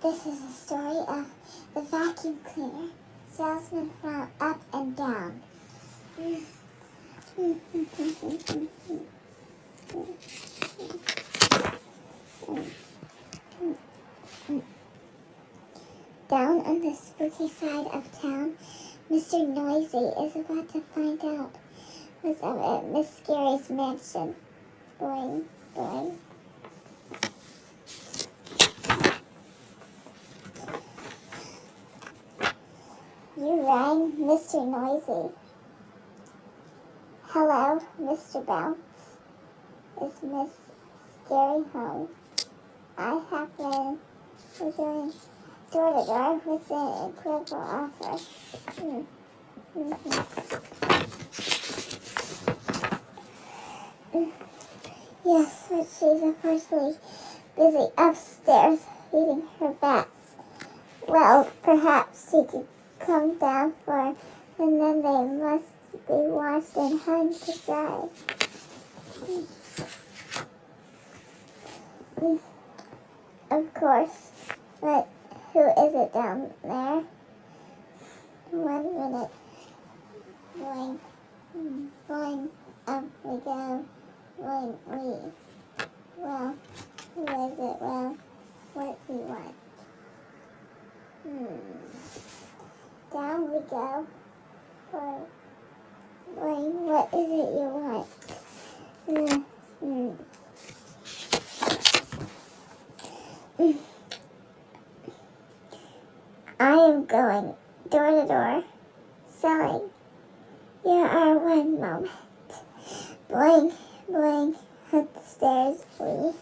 This is a story of the vacuum cleaner, salesman from up and down. Down on the spooky side of town, Mr. Noisy is about to find out what's up at Miss Scary's mansion. Boing, boing. You rang, Mr. Noisy. Hello, Mr. Bounce. Is Miss Scary home? I have been doing door-to-door with an incredible offer. Yes, but she's unfortunately busy upstairs feeding her bats. Well, perhaps she could come down for, and then they must be washed and hung to dry. Of course, but who is it down there? 1 minute. Boing, boing, up we go. Boing, we. Well, who is it? Well, what do you want? Down we go. Boing, what is it you want? I am going door to door, selling. Here are 1 moment. Boing, boing, up the stairs, we.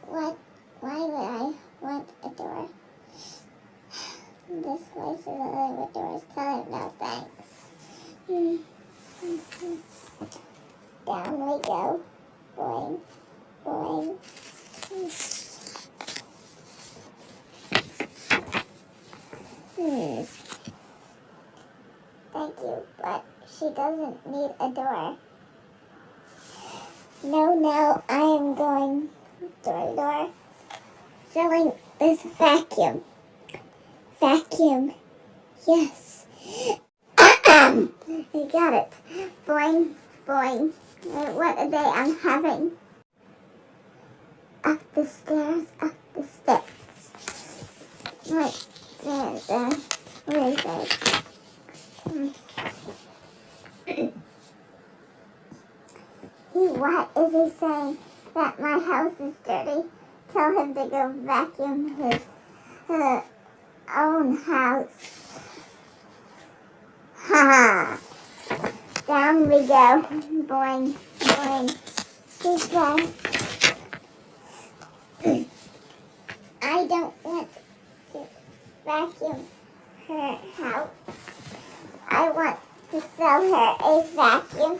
What? Why would I want a door? This place is only with doors. Tell him no thanks. Down we go. Boing, boing. Thank you, but she doesn't need a door. No, I am going door to door, selling this vacuum. Vacuum, yes. You got it. Boing, boing. What a day I'm having. Up the stairs, up the steps. Right there. Where is it? What is he saying? That my house is dirty? Tell him to go vacuum his own house. Ha ha! Down we go. Boing, boing. He says, I don't want to vacuum her house. I want to sell her a vacuum.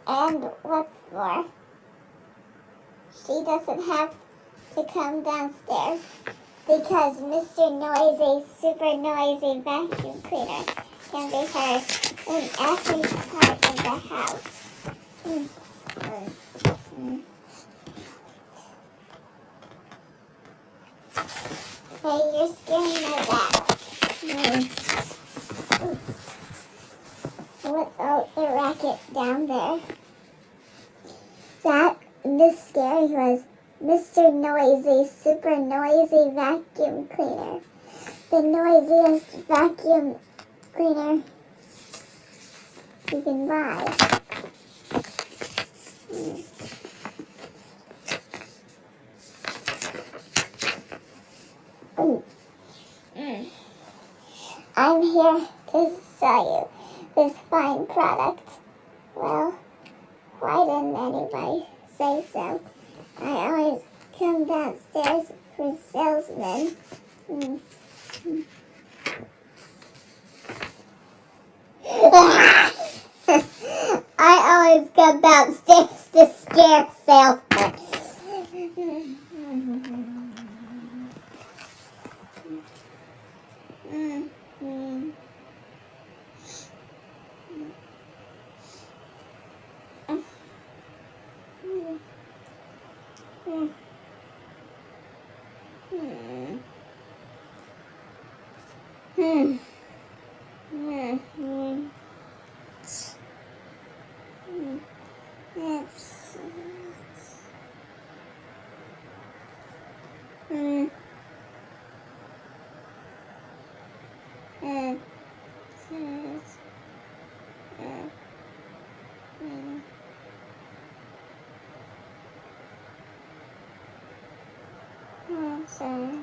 And what's more, she doesn't have to come downstairs because Mr. Noisy, super noisy vacuum cleaner can be heard in every part of the house. Hey, you're scaring my bats. What's all the racket down there? That Miss Scary was Mr. Noisy, super noisy vacuum cleaner. The noisiest vacuum cleaner you can buy. I'm here to sell you this fine product. Well, why didn't anybody say so? I always come downstairs for salesmen. Ah! about sticks to scare salesman. So